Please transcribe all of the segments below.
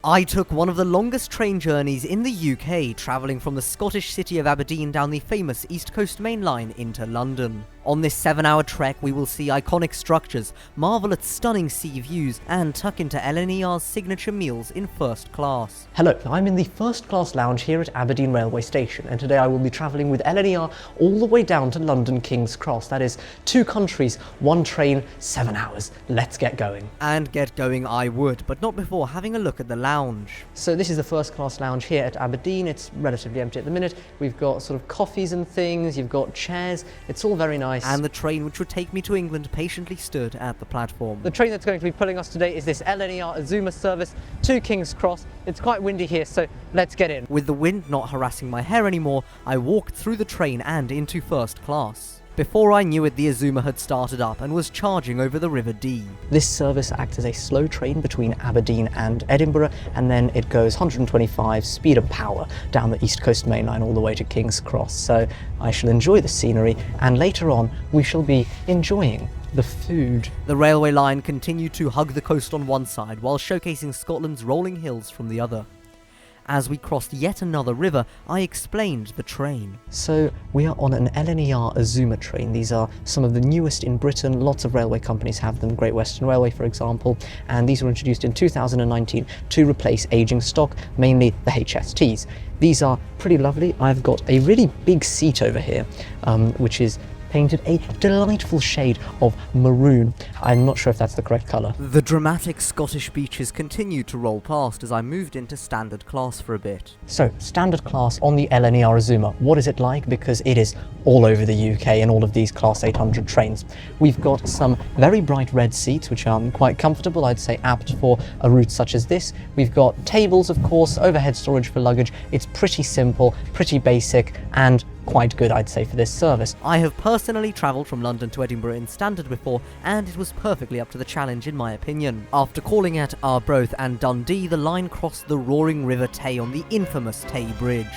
I took one of the longest train journeys in the UK, travelling from the Scottish city of Aberdeen down the famous East Coast Mainline into London. On this 7-hour trek we will see iconic structures, marvel at stunning sea views, and tuck into LNER's signature meals in first class. Hello, I'm in the first class lounge here at Aberdeen railway station, and today I will be travelling with LNER all the way down to London King's Cross. That is 2 countries, 1 train, 7 hours. Let's get going. And get going I would, but not before having a look at the lounge. So this is the first class lounge here at Aberdeen. It's relatively empty at the minute. We've got sort of coffees and things, you've got chairs, it's all very nice. And the train which would take me to England patiently stood at the platform. The train that's going to be pulling us today is this LNER Azuma service to King's Cross. It's quite windy here, so let's get in. With the wind not harassing my hair anymore, I walked through the train and into first class. Before I knew it, the Azuma had started up and was charging over the River Dee. This service acts as a slow train between Aberdeen and Edinburgh, and then it goes 125 speed of power down the East Coast Mainline all the way to King's Cross. So I shall enjoy the scenery, and later on we shall be enjoying the food. The railway line continued to hug the coast on one side while showcasing Scotland's rolling hills from the other. As we crossed yet another river, I explained the train. So we are on an LNER Azuma train. These are some of the newest in Britain. Lots of railway companies have them, Great Western Railway for example, and these were introduced in 2019 to replace aging stock, mainly the HSTs. These are pretty lovely. I've got a really big seat over here, which is painted a delightful shade of maroon. I'm not sure if that's the correct colour. The dramatic Scottish beaches continued to roll past as I moved into standard class for a bit. So, standard class on the LNER Azuma. What is it like? Because it is all over the UK in all of these Class 800 trains. We've got some very bright red seats, which are quite comfortable, I'd say apt for a route such as this. We've got tables, of course, overhead storage for luggage. It's pretty simple, pretty basic, and quite good, I'd say, for this service. I have personally travelled from London to Edinburgh in standard before, and it was perfectly up to the challenge in my opinion. After calling at Arbroath and Dundee, the line crossed the roaring River Tay on the infamous Tay Bridge.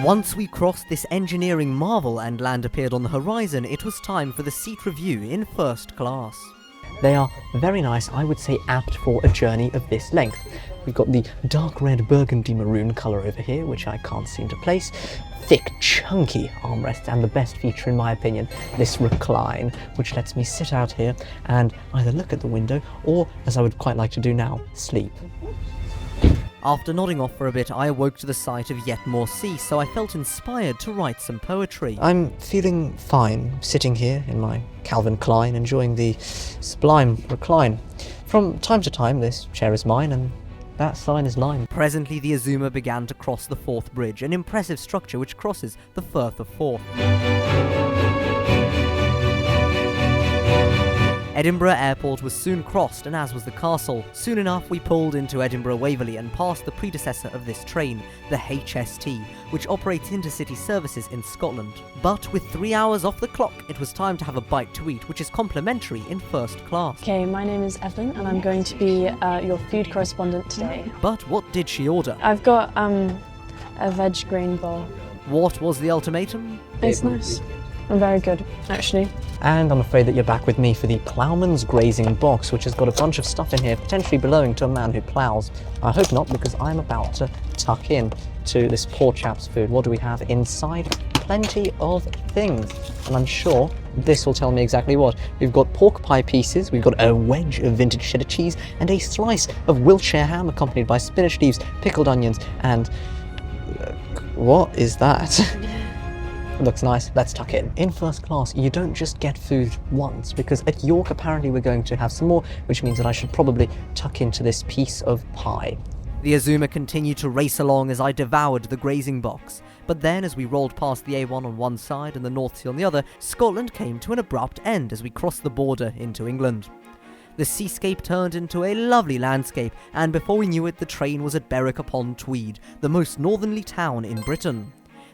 Once we crossed this engineering marvel and land appeared on the horizon, it was time for the seat review in first class. They are very nice, I would say apt for a journey of this length. We've got the dark red burgundy maroon colour over here, which I can't seem to place. Thick, chunky armrests, and the best feature in my opinion, this recline, which lets me sit out here and either look at the window or, as I would quite like to do now, sleep. After nodding off for a bit, I awoke to the sight of yet more sea, so I felt inspired to write some poetry. I'm feeling fine, sitting here in my Calvin Klein, enjoying the sublime recline. From time to time, this chair is mine, and that sign is lime. Presently, the Azuma began to cross the Forth Bridge, an impressive structure which crosses the Firth of Forth. Edinburgh Airport was soon crossed, and as was the castle. Soon enough we pulled into Edinburgh Waverley and passed the predecessor of this train, the HST, which operates intercity services in Scotland. But with 3 hours off the clock, it was time to have a bite to eat, which is complimentary in first class. Okay, my name is Evelyn and I'm going to be your food correspondent today. But what did she order? I've got a veg grain bowl. What was the ultimatum? It's nice. I'm very good, actually. And I'm afraid that you're back with me for the Ploughman's Grazing Box, which has got a bunch of stuff in here, potentially belonging to a man who ploughs. I hope not, because I'm about to tuck in to this poor chap's food. What do we have inside? Plenty of things, and I'm sure this will tell me exactly what. We've got pork pie pieces, we've got a wedge of vintage cheddar cheese, and a slice of Wiltshire ham accompanied by spinach leaves, pickled onions, and... what is that? It looks nice, let's tuck in. In first class, you don't just get food once, because at York apparently we're going to have some more, which means that I should probably tuck into this piece of pie. The Azuma continued to race along as I devoured the grazing box. But then, as we rolled past the A1 on one side and the North Sea on the other, Scotland came to an abrupt end as we crossed the border into England. The seascape turned into a lovely landscape, and before we knew it, the train was at Berwick-upon-Tweed, the most northerly town in Britain.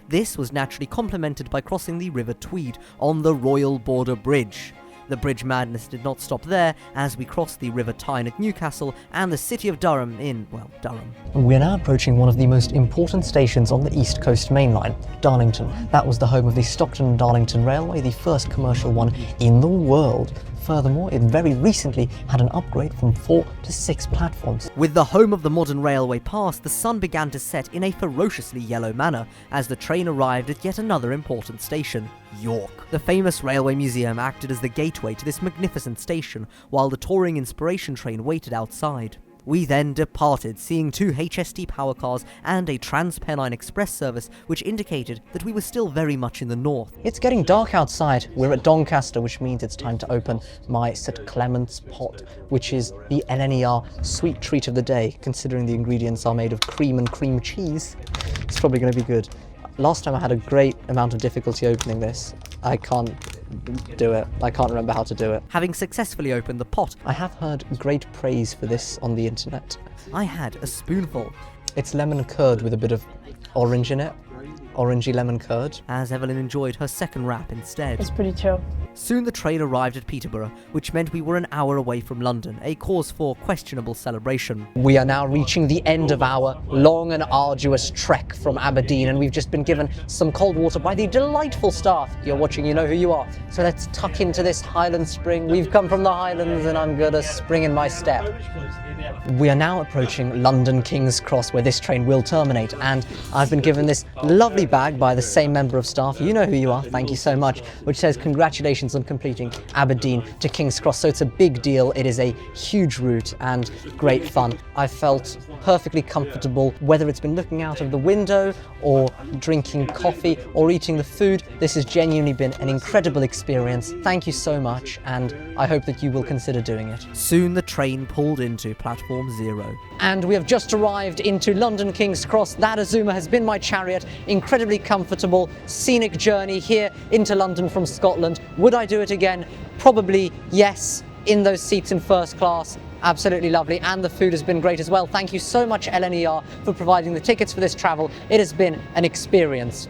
This was naturally complemented by crossing the River Tweed on the Royal Border Bridge. The bridge madness did not stop there as we crossed the River Tyne at Newcastle and the city of Durham in, well, Durham. We're now approaching one of the most important stations on the East Coast Mainline, Darlington. That was the home of the Stockton and Darlington Railway, the first commercial one in the world. Furthermore, it very recently had an upgrade from 4 to 6 platforms. With the home of the modern railway passed, the sun began to set in a ferociously yellow manner as the train arrived at yet another important station, York. The famous Railway Museum acted as the gateway to this magnificent station, while the touring inspiration train waited outside. We then departed, seeing 2 HST power cars and a Trans-Pennine Express service, which indicated that we were still very much in the north. It's getting dark outside. We're at Doncaster, which means it's time to open my St Clement's pot, which is the LNER sweet treat of the day, considering the ingredients are made of cream and cream cheese. It's probably going to be good. Last time I had a great amount of difficulty opening this. I can't do it. I can't remember how to do it. Having successfully opened the pot, I have heard great praise for this on the internet. I had a spoonful. It's lemon curd with a bit of orange in it. Orangey lemon curd. As Evelyn enjoyed her second wrap instead. It's pretty chill. Soon the train arrived at Peterborough, which meant we were an hour away from London, a cause for questionable celebration. We are now reaching the end of our long and arduous trek from Aberdeen, and we've just been given some cold water by the delightful staff. You're watching, you know who you are. So let's tuck into this Highland spring. We've come from the Highlands and I'm gonna spring in my step. We are now approaching London King's Cross, where this train will terminate, and I've been given this lovely bag by the same member of staff, you know who you are, thank you so much, which says congratulations on completing Aberdeen to King's Cross. So it's a big deal, it is a huge route and great fun. I felt perfectly comfortable, whether it's been looking out of the window or drinking coffee or eating the food. This has genuinely been an incredible experience. Thank you so much, and I hope that you will consider doing it. Soon the train pulled into platform 0. And we have just arrived into London King's Cross. That Azuma has been my chariot. Incredibly comfortable, scenic journey here into London from Scotland. Would I do it again? Probably yes, in those seats in first class. Absolutely lovely, and the food has been great as well. Thank you so much, LNER, for providing the tickets for this travel. It has been an experience.